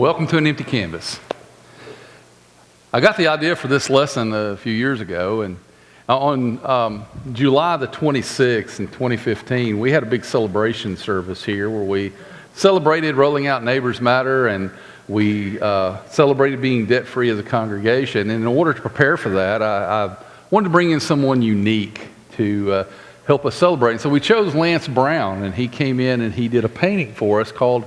Welcome to an empty canvas. I got the idea for this lesson a few years ago, and on July the 26th in 2015, we had a big celebration service here where we celebrated rolling out Neighbors Matter, and we celebrated being debt-free as a congregation. And in order to prepare for that, I wanted to bring in someone unique to help us celebrate. And so we chose Lance Brown, and he came in and he did a painting for us called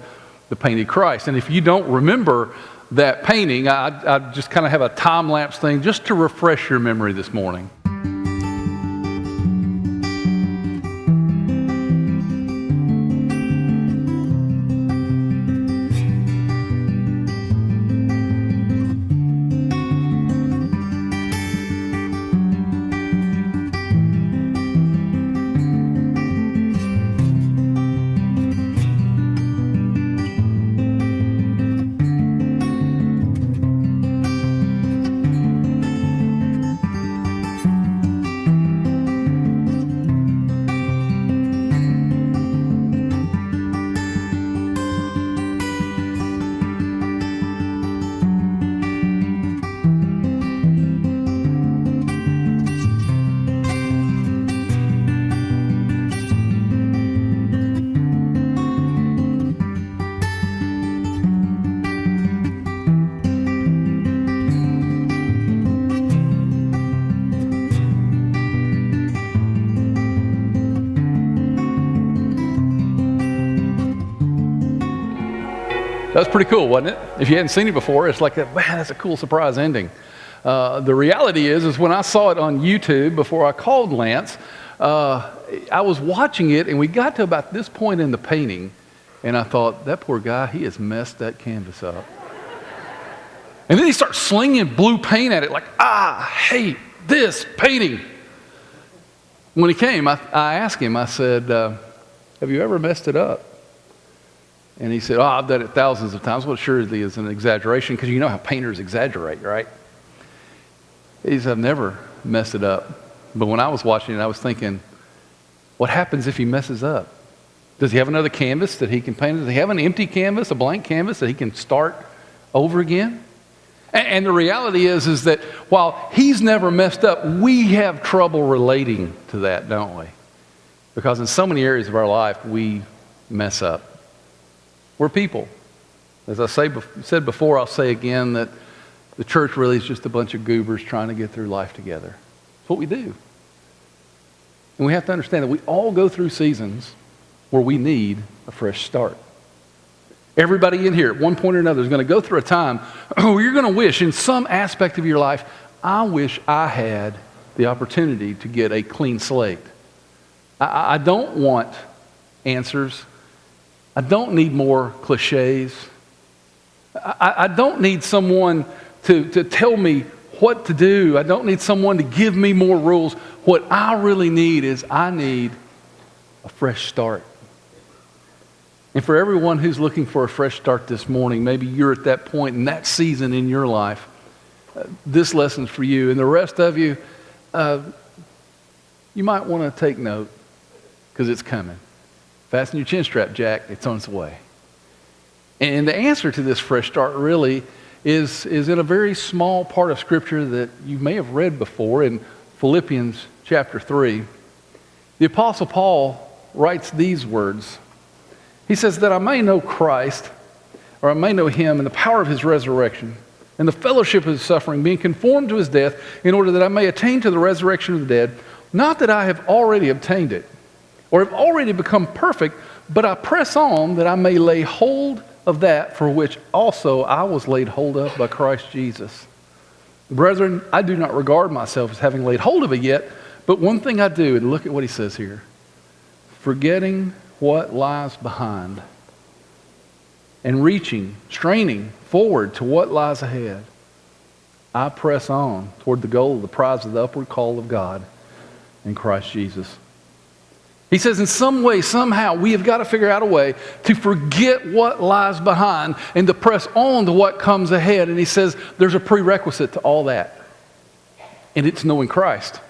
The Painted Christ. And if you don't remember that painting, I just kind of have a time-lapse thing just to refresh your memory this morning. That was pretty cool, wasn't it? If you hadn't seen it before, it's like, man, that's a cool surprise ending. The reality is when I saw it on YouTube before I called Lance, I was watching it, and we got to about this point in the painting, and I thought, that poor guy, he has messed that canvas up. And then he starts slinging blue paint at it like, I hate this painting. When he came, I asked him, I said, have you ever messed it up? And he said, I've done it thousands of times. Well, surely is an exaggeration, because you know how painters exaggerate, right? He said, I've never messed it up. But when I was watching it, I was thinking, what happens if he messes up? Does he have another canvas that he can paint? Does he have an empty canvas, a blank canvas that he can start over again? And the reality is that while he's never messed up, we have trouble relating to that, don't we? Because in so many areas of our life, we mess up. We're people. As I said before, I'll say again that the church really is just a bunch of goobers trying to get through life together. It's what we do. And we have to understand that we all go through seasons where we need a fresh start. Everybody in here at one point or another is going to go through a time where you're going to wish in some aspect of your life, I wish I had the opportunity to get a clean slate. I don't want answers. I don't need more cliches. I don't need someone to tell me what to do. I don't need someone to give me more rules. What I really need is I need a fresh start. And for everyone who's looking for a fresh start this morning, maybe you're at that point in that season in your life, this lesson's for you. And the rest of you, you might want to take note, because it's coming. Fasten your chin strap, Jack. It's on its way. And the answer to this fresh start really is in a very small part of Scripture that you may have read before in Philippians chapter 3. The Apostle Paul writes these words. He says, that I may know Christ, or I may know Him, and the power of His resurrection, and the fellowship of His suffering, being conformed to His death, in order that I may attain to the resurrection of the dead. Not that I have already obtained it, or have already become perfect, but I press on that I may lay hold of that for which also I was laid hold of by Christ Jesus. Brethren, I do not regard myself as having laid hold of it yet, but one thing I do, and look at what he says here, forgetting what lies behind and straining forward to what lies ahead, I press on toward the goal of the prize of the upward call of God in Christ Jesus. He says in some way, somehow, we have got to figure out a way to forget what lies behind and to press on to what comes ahead. And he says there's a prerequisite to all that, and it's knowing Christ.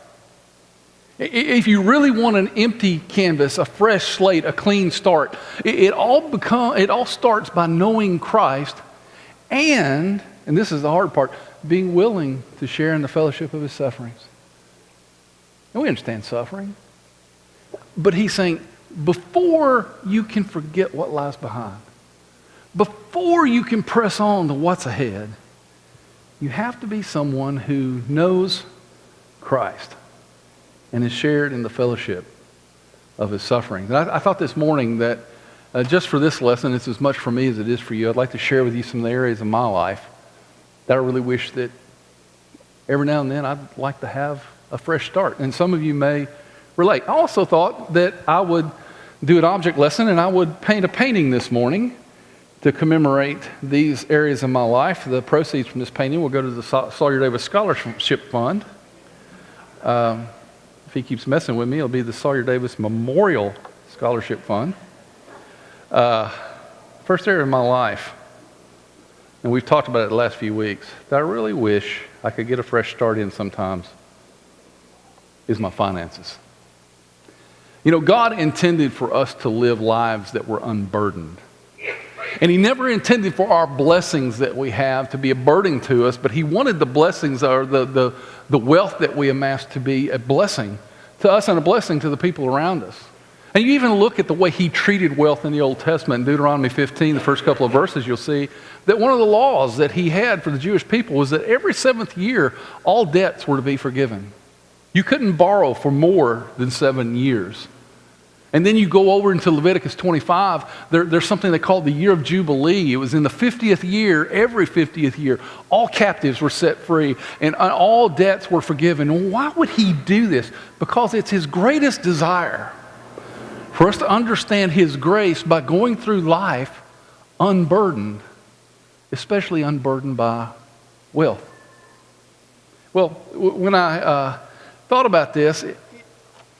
If you really want an empty canvas, a fresh slate, a clean start, it all starts by knowing Christ and this is the hard part, being willing to share in the fellowship of his sufferings. And we understand suffering. But he's saying, before you can forget what lies behind, before you can press on to what's ahead, you have to be someone who knows Christ and is shared in the fellowship of his suffering. And I thought this morning that just for this lesson, it's as much for me as it is for you. I'd like to share with you some of the areas of my life that I really wish that every now and then I'd like to have a fresh start. And some of you may relate. I also thought that I would do an object lesson and I would paint a painting this morning to commemorate these areas of my life. The proceeds from this painting will go to the Sawyer Davis Scholarship Fund. If he keeps messing with me, it'll be the Sawyer Davis Memorial Scholarship Fund. First area of my life, and we've talked about it the last few weeks, that I really wish I could get a fresh start in sometimes, is my finances. You know, God intended for us to live lives that were unburdened. And he never intended for our blessings that we have to be a burden to us, but he wanted the blessings or the wealth that we amass to be a blessing to us and a blessing to the people around us. And you even look at the way he treated wealth in the Old Testament. In Deuteronomy 15, the first couple of verses, you'll see that one of the laws that he had for the Jewish people was that every 7th year, all debts were to be forgiven. You couldn't borrow for more than 7 years. And then you go over into Leviticus 25, there's something they called the year of Jubilee. It was in the 50th year, every 50th year, all captives were set free and all debts were forgiven. And why would he do this? Because it's his greatest desire for us to understand his grace by going through life unburdened, especially unburdened by wealth. Well, when I thought about this,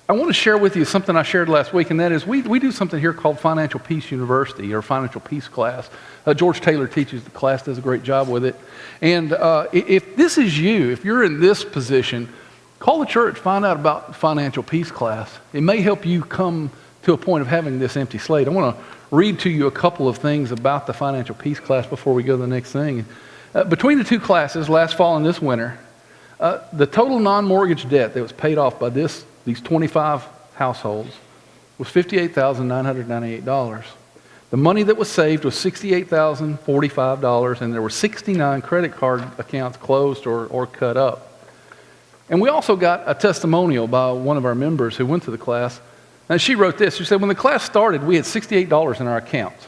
I want to share with you something I shared last week, and that is we do something here called Financial Peace University, or Financial Peace class. George Taylor teaches the class, does a great job with it. And if this is you, if you're in this position, call the church, find out about Financial Peace class. It may help you come to a point of having this empty slate. I want to read to you a couple of things about the Financial Peace class before we go to the next thing. Between the two classes, last fall and this winter, the total non-mortgage debt that was paid off by these 25 households was $58,998. The money that was saved was $68,045, and there were 69 credit card accounts closed or cut up. And we also got a testimonial by one of our members who went to the class, and she wrote this. She said, when the class started, we had $68 in our accounts.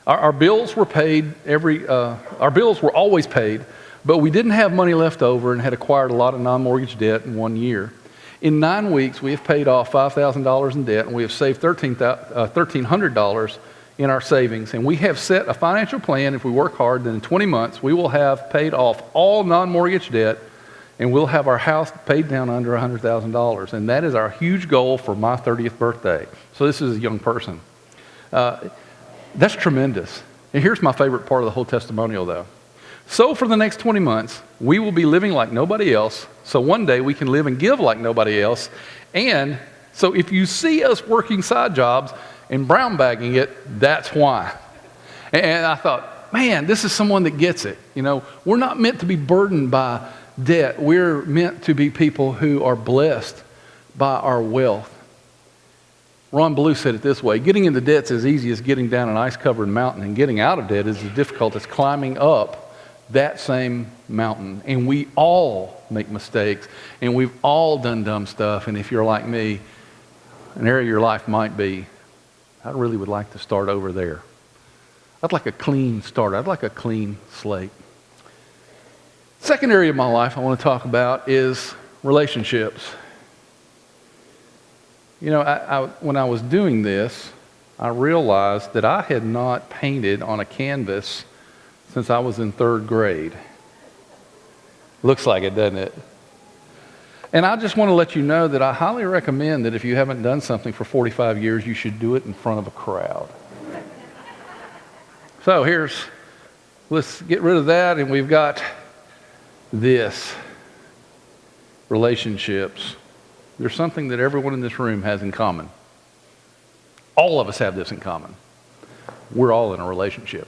Our bills were paid our bills were always paid, but we didn't have money left over and had acquired a lot of non-mortgage debt in 1 year. In 9 weeks, we have paid off $5,000 in debt, and we have saved $1,300 in our savings. And we have set a financial plan, if we work hard, that in 20 months, we will have paid off all non-mortgage debt, and we'll have our house paid down under $100,000. And that is our huge goal for my 30th birthday. So this is a young person. That's tremendous. And here's my favorite part of the whole testimonial, though. So for the next 20 months, we will be living like nobody else, so one day we can live and give like nobody else. And so if you see us working side jobs and brown bagging it, that's why. And I thought, man, this is someone that gets it. You know, we're not meant to be burdened by debt. We're meant to be people who are blessed by our wealth. Ron Blue said it this way: getting into debt's as easy as getting down an ice-covered mountain, and getting out of debt is as difficult as climbing up that same mountain. And we all make mistakes, and we've all done dumb stuff. And if you're like me, an area of your life might be, I really would like to start over there. I'd like a clean start. I'd like a clean slate. Second area of my life I want to talk about is relationships. You know, when I was doing this, I realized that I had not painted on a canvas since I was in 3rd grade. Looks like it, doesn't it? And I just want to let you know that I highly recommend that if you haven't done something for 45 years, you should do it in front of a crowd. So let's get rid of that, and we've got this: relationships. There's something that everyone in this room has in common. All of us have this in common. We're all in a relationship.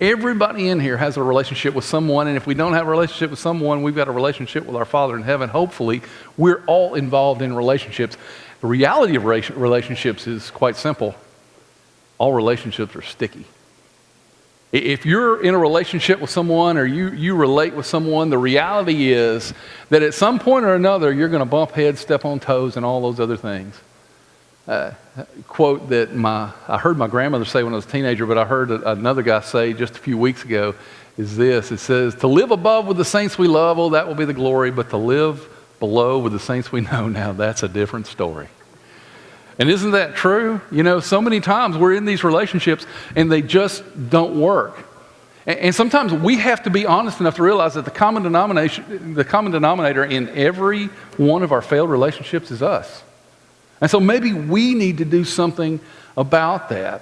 Everybody in here has a relationship with someone, and if we don't have a relationship with someone, we've got a relationship with our Father in heaven. Hopefully, we're all involved in relationships. The reality of relationships is quite simple. All relationships are sticky. If you're in a relationship with someone or you relate with someone, the reality is that at some point or another, you're going to bump heads, step on toes, and all those other things. Quote that I heard my grandmother say when I was a teenager, but I heard another guy say just a few weeks ago, is this. It says, to live above with the saints we love, oh, that will be the glory, but to live below with the saints we know, now that's a different story. And isn't that true? You know, so many times we're in these relationships and they just don't work. And sometimes we have to be honest enough to realize that the common denominator in every one of our failed relationships is us. And so maybe we need to do something about that.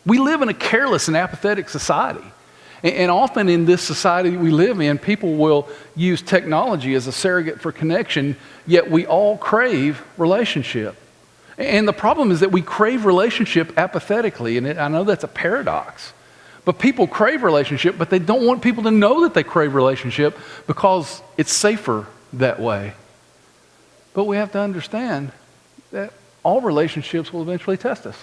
We live in a careless and apathetic society. And often in this society we live in, people will use technology as a surrogate for connection, yet we all crave relationship. And the problem is that we crave relationship apathetically, and I know that's a paradox. But people crave relationship, but they don't want people to know that they crave relationship because it's safer that way. But we have to understand that all relationships will eventually test us.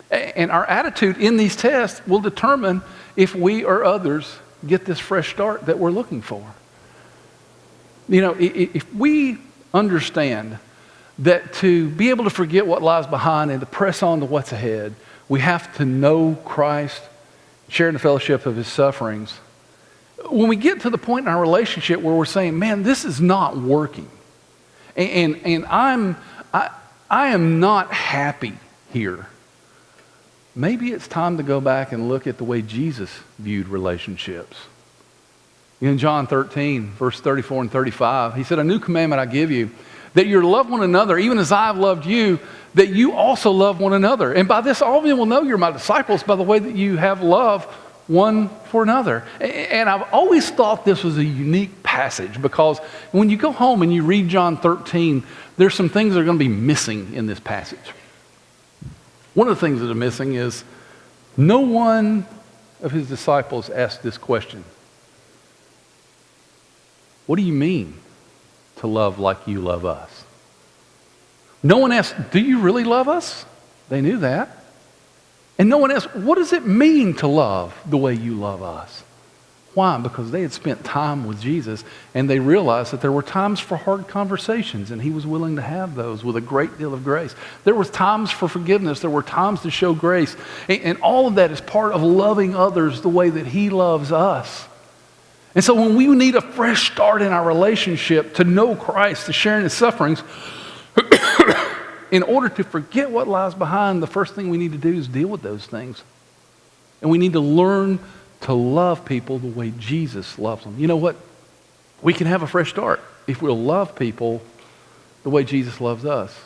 And our attitude in these tests will determine if we or others get this fresh start that we're looking for. You know, if we understand that to be able to forget what lies behind and to press on to what's ahead, we have to know Christ, share in the fellowship of his sufferings. When we get to the point in our relationship where we're saying, man, this is not working, and I am not happy here, maybe it's time to go back and look at the way Jesus viewed relationships. In John 13, verse 34 and 35, he said, a new commandment I give you, that you love one another, even as I have loved you, that you also love one another. And by this, all men will know you're my disciples, by the way that you have love one for another. And I've always thought this was a unique passage, because when you go home and you read John 13, there's some things that are going to be missing in this passage. One of the things that are missing is no one of his disciples asked this question. What do you mean to love like you love us? No one asked, do you really love us? They knew that. And no one asked, what does it mean to love the way you love us? Why? Because they had spent time with Jesus, and they realized that there were times for hard conversations, and he was willing to have those with a great deal of grace. There was times for forgiveness. There were times to show grace. And all of that is part of loving others the way that he loves us. And so when we need a fresh start in our relationship to know Christ, to share in his sufferings, in order to forget what lies behind, the first thing we need to do is deal with those things. And we need to learn to love people the way Jesus loves them. You know what? We can have a fresh start if we'll love people the way Jesus loves us.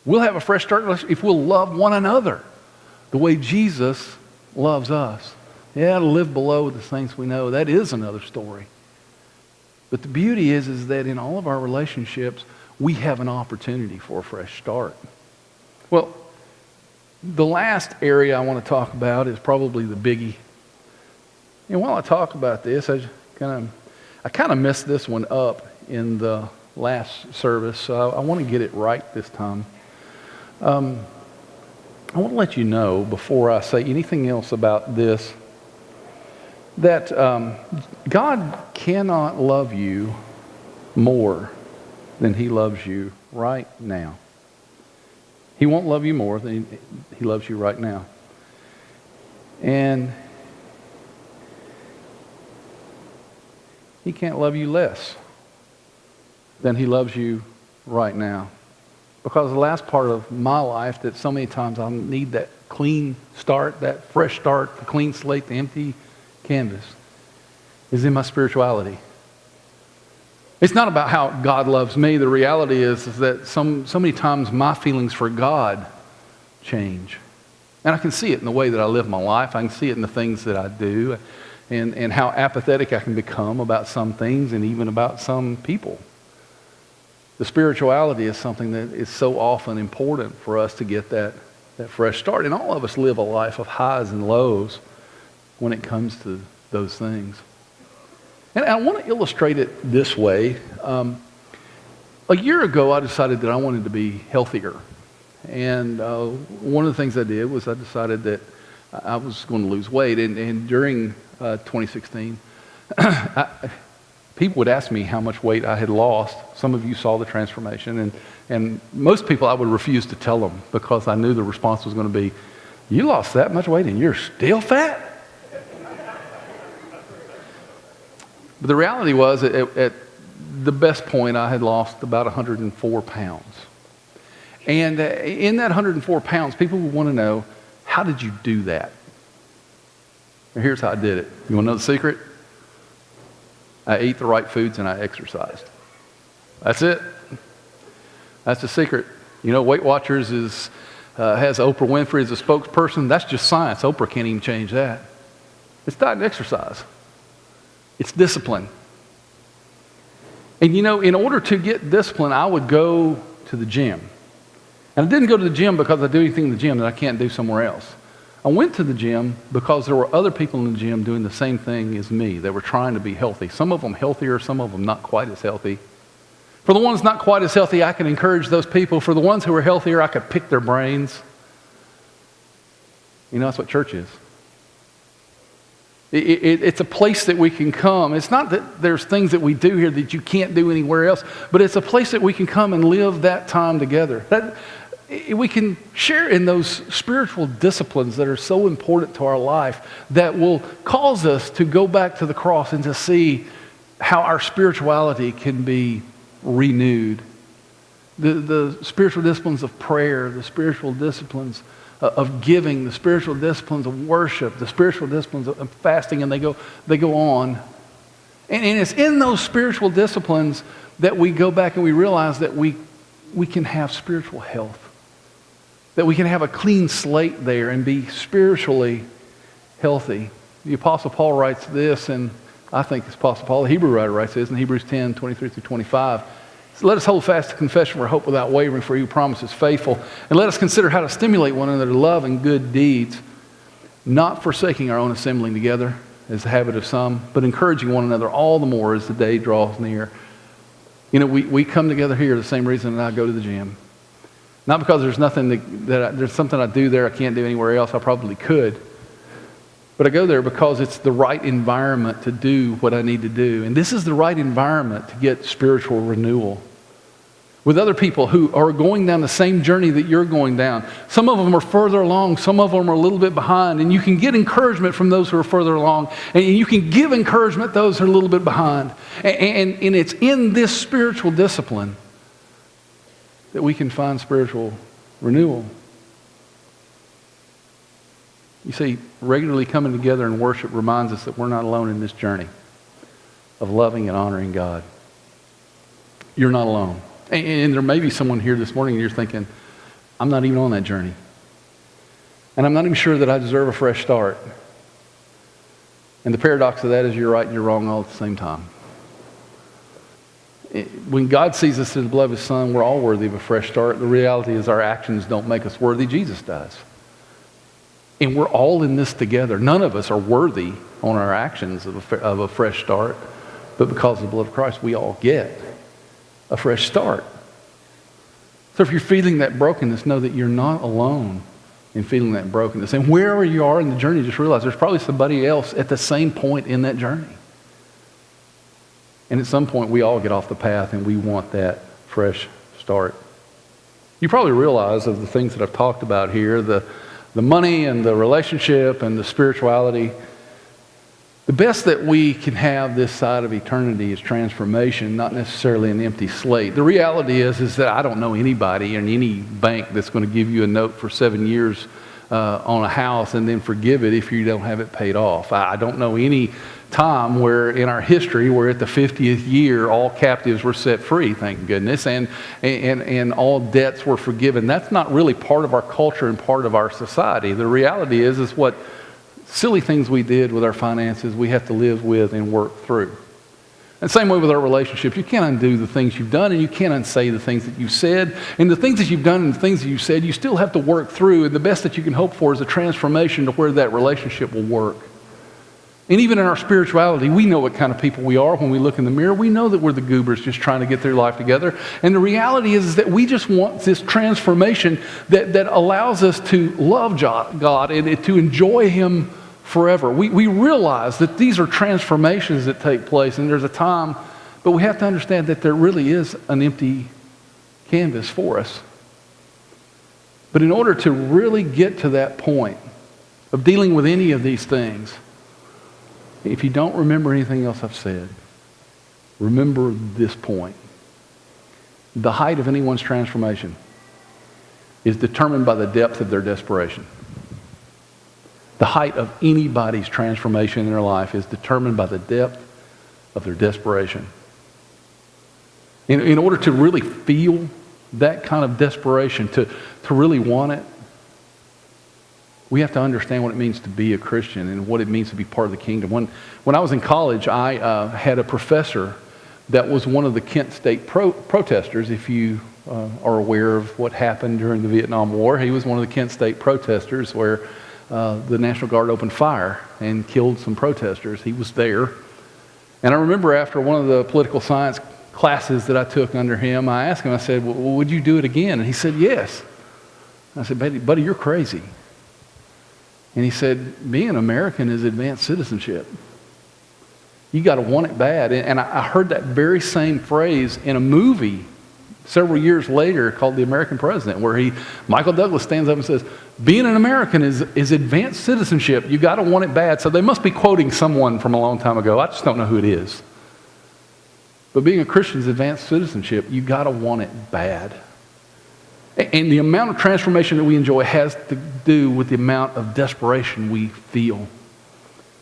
We'll have a fresh start if we'll love one another the way Jesus loves us. Yeah, to live below the things we know, that is another story. But the beauty is that in all of our relationships, we have an opportunity for a fresh start. Well, the last area I want to talk about is probably the biggie. And while I talk about this, I kind of messed this one up in the last service, so I want to get it right this time. I want to let you know before I say anything else about this that God cannot love you more than he loves you right now. He won't love you more than he loves you right now. And he can't love you less than he loves you right now. Because the last part of my life that so many times I need that clean start, that fresh start, the clean slate, the empty canvas, is in my spirituality. It's not about how God loves me. The reality is that so many times my feelings for God change. And I can see it in the way that I live my life. I can see it in the things that I do, and how apathetic I can become about some things and even about some people. The spirituality is something that is so often important for us to get that fresh start. And all of us live a life of highs and lows. when it comes to those things. And I want to illustrate it this way. A year ago, I decided that I wanted to be healthier. And one of the things I did was I decided that I was going to lose weight. And during 2016, people would ask me how much weight I had lost. Some of you saw the transformation. And most people, I would refuse to tell them because I knew the response was going to be, "You lost that much weight and you're still fat?" But the reality was, at the best point, I had lost about 104 pounds. And in that 104 pounds, people would want to know, how did you do that? And here's how I did it. You want to know the secret? I ate the right foods and I exercised. That's it. That's the secret. You know, Weight Watchers has Oprah Winfrey as a spokesperson. That's just science. Oprah can't even change that. It's diet and exercise. It's discipline. And you know, in order to get discipline, I would go to the gym. And I didn't go to the gym because I do anything in the gym that I can't do somewhere else. I went to the gym because there were other people in the gym doing the same thing as me. They were trying to be healthy. Some of them healthier, some of them not quite as healthy. For the ones not quite as healthy, I could encourage those people. For the ones who were healthier, I could pick their brains. You know, that's what church is. It's a place that we can come. It's not that there's things that we do here that you can't do anywhere else, but it's a place that we can come and live that time together. That we can share in those spiritual disciplines that are so important to our life that will cause us to go back to the cross and to see how our spirituality can be renewed. The spiritual disciplines of prayer, the spiritual disciplines of giving, the spiritual disciplines of worship, the spiritual disciplines of fasting, and they go on. And it's in those spiritual disciplines that we go back and we realize that we can have spiritual health, that we can have a clean slate there and be spiritually healthy. The Apostle Paul writes this, and I think it's Apostle Paul, the Hebrew writer, writes this in Hebrews 10, 23 through 25. Let us hold fast to confession of our hope without wavering, for he who promises faithful. And let us consider how to stimulate one another to love and good deeds, not forsaking our own assembling together, as the habit of some, but encouraging one another all the more as the day draws near. You know, we come together here the same reason that I go to the gym. Not because there's nothing there's something I do there I can't do anywhere else. I probably could. But I go there because it's the right environment to do what I need to do. And this is the right environment to get spiritual renewal with other people who are going down the same journey that you're going down. Some of them are further along, some of them are a little bit behind, and you can get encouragement from those who are further along, and you can give encouragement to those who are a little bit behind. And it's in this spiritual discipline that we can find spiritual renewal. You see, regularly coming together in worship reminds us that we're not alone in this journey of loving and honoring God. You're not alone. And there may be someone here this morning and you're thinking, I'm not even on that journey. And I'm not even sure that I deserve a fresh start. And the paradox of that is you're right and you're wrong all at the same time. When God sees us through the blood of His Son, we're all worthy of a fresh start. The reality is our actions don't make us worthy. Jesus does. And we're all in this together. None of us are worthy on our actions of a fresh start. But because of the blood of Christ, we all get a fresh start. So if you're feeling that brokenness, know that you're not alone in feeling that brokenness. And wherever you are in the journey, just realize there's probably somebody else at the same point in that journey. And at some point, we all get off the path and we want that fresh start. You probably realize of the things that I've talked about here, the money and the relationship and the spirituality, the best that we can have this side of eternity is transformation, not necessarily an empty slate. The reality is that I don't know anybody in any bank that's going to give you a note for 7 years on a house and then forgive it if you don't have it paid off. I don't know any time where in our history where at the 50th year all captives were set free, thank goodness, and all debts were forgiven. That's not really part of our culture and part of our society. The reality is what silly things we did with our finances we have to live with and work through. And same way with our relationships. You can't undo the things you've done, and you can't unsay the things that you've said. And the things that you've done and the things that you've said, you still have to work through. And the best that you can hope for is a transformation to where that relationship will work. And even in our spirituality, we know what kind of people we are when we look in the mirror. We know that we're the goobers just trying to get their life together. And the reality is that we just want this transformation that allows us to love God and to enjoy Him forever. We realize that these are transformations that take place, and there's a time, but we have to understand that there really is an empty canvas for us. But in order to really get to that point of dealing with any of these things, if you don't remember anything else I've said, remember this point. The height of anyone's transformation is determined by the depth of their desperation. The height of anybody's transformation in their life is determined by the depth of their desperation. In order to really feel that kind of desperation, to really want it, we have to understand what it means to be a Christian and what it means to be part of the kingdom. When I was in college, I had a professor that was one of the Kent State protesters. If you are aware of what happened during the Vietnam War, he was one of the Kent State protesters where the National Guard opened fire and killed some protesters. He was there. And I remember after one of the political science classes that I took under him, I asked him, I said, well, would you do it again? And he said, yes. I said, buddy, you're crazy. And he said, being an American is advanced citizenship. You got to want it bad. And I heard that very same phrase in a movie several years later called The American President, where Michael Douglas stands up and says, being an American is advanced citizenship. You got to want it bad. So they must be quoting someone from a long time ago. I just don't know who it is. But being a Christian is advanced citizenship. You got to want it bad. And the amount of transformation that we enjoy has to do with the amount of desperation we feel.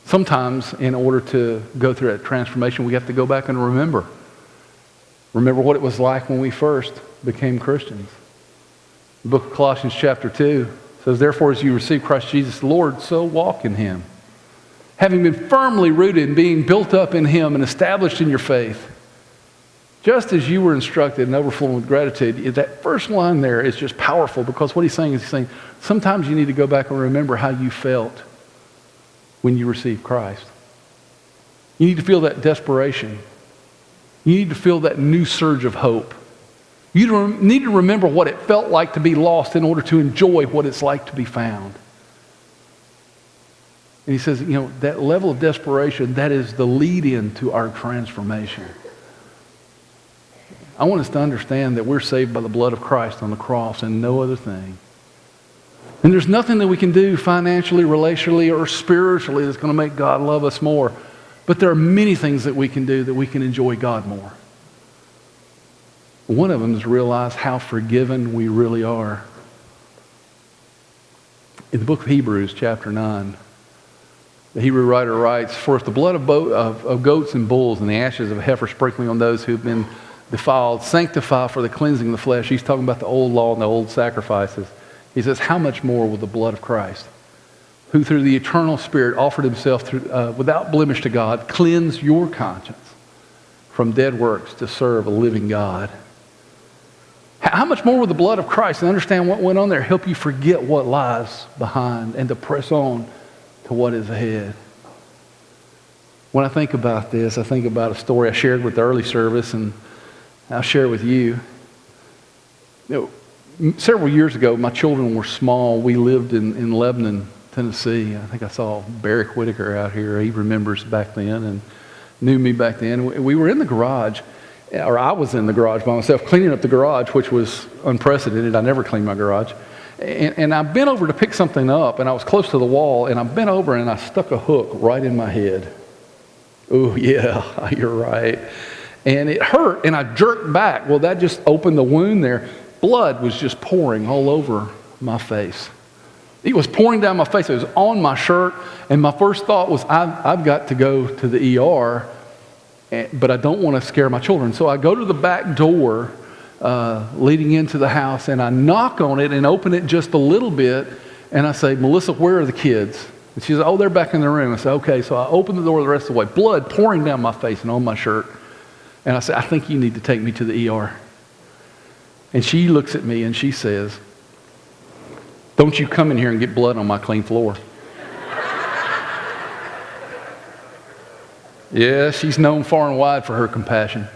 Sometimes, in order to go through that transformation, we have to go back and remember what it was like when we first became Christians. The book of Colossians chapter 2 says, therefore, as you receive Christ Jesus the Lord, so walk in Him. Having been firmly rooted and being built up in Him and established in your faith, just as you were instructed and overflowing with gratitude. That first line there is just powerful, because what he's saying sometimes you need to go back and remember how you felt when you received Christ. You need to feel that desperation. You need to feel that new surge of hope. You need to remember what it felt like to be lost in order to enjoy what it's like to be found. And he says, that level of desperation, that is the lead-in to our transformation. I want us to understand that we're saved by the blood of Christ on the cross and no other thing. And there's nothing that we can do financially, relationally, or spiritually that's going to make God love us more. But there are many things that we can do that we can enjoy God more. One of them is realize how forgiven we really are. In the book of Hebrews, chapter 9, the Hebrew writer writes, for if the blood of goats and bulls and the ashes of a heifer sprinkling on those who have been defiled sanctify for the cleansing of the flesh. He's talking about the old law and the old sacrifices. He says, how much more will the blood of Christ, who through the eternal Spirit offered Himself without blemish to God, cleanse your conscience from dead works to serve a living God? How much more will the blood of Christ, and understand what went on there, help you forget what lies behind and to press on to what is ahead? When I think about this, I think about a story I shared with the early service, and I'll share with you. Several years ago, my children were small. We lived in Lebanon, Tennessee. I think I saw Barry Whitaker out here. He remembers back then and knew me back then. We were in the garage, or I was in the garage by myself, cleaning up the garage, which was unprecedented. I never cleaned my garage. And I bent over to pick something up, and I was close to the wall, and I bent over and I stuck a hook right in my head. Oh, yeah, you're right. And it hurt, and I jerked back. Well, that just opened the wound there. Blood was just pouring all over my face. It was pouring down my face. It was on my shirt, and my first thought was, I've got to go to the ER, but I don't want to scare my children. So I go to the back door leading into the house, and I knock on it and open it just a little bit, and I say, Melissa, where are the kids? And she says, oh, they're back in the room. I said, okay. So I open the door the rest of the way, blood pouring down my face and on my shirt. And I said, I think you need to take me to the ER. And she looks at me and she says, don't you come in here and get blood on my clean floor. Yeah, she's known far and wide for her compassion.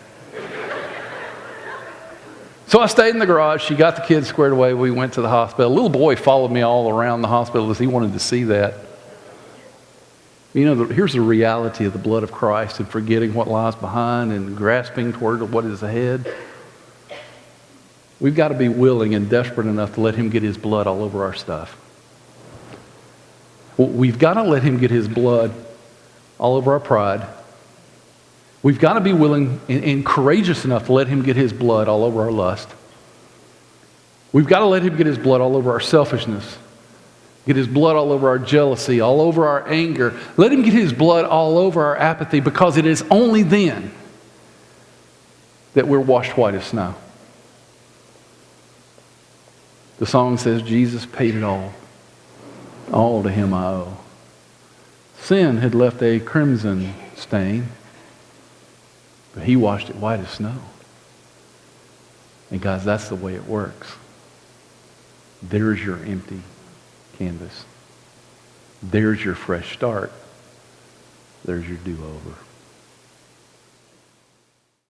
So I stayed in the garage. She got the kids squared away. We went to the hospital. A little boy followed me all around the hospital as he wanted to see that. You know, here's the reality of the blood of Christ and forgetting what lies behind and grasping toward what is ahead. We've got to be willing and desperate enough to let him get his blood all over our stuff. We've got to let him get his blood all over our pride. We've got to be willing and courageous enough to let him get his blood all over our lust. We've got to let him get his blood all over our selfishness, get his blood all over our jealousy, all over our anger. Let him get his blood all over our apathy, because it is only then that we're washed white as snow. The song says, Jesus paid it all. All to him I owe. Sin had left a crimson stain, but he washed it white as snow. And guys, that's the way it works. There's your empty canvas. There's your fresh start. There's your do-over.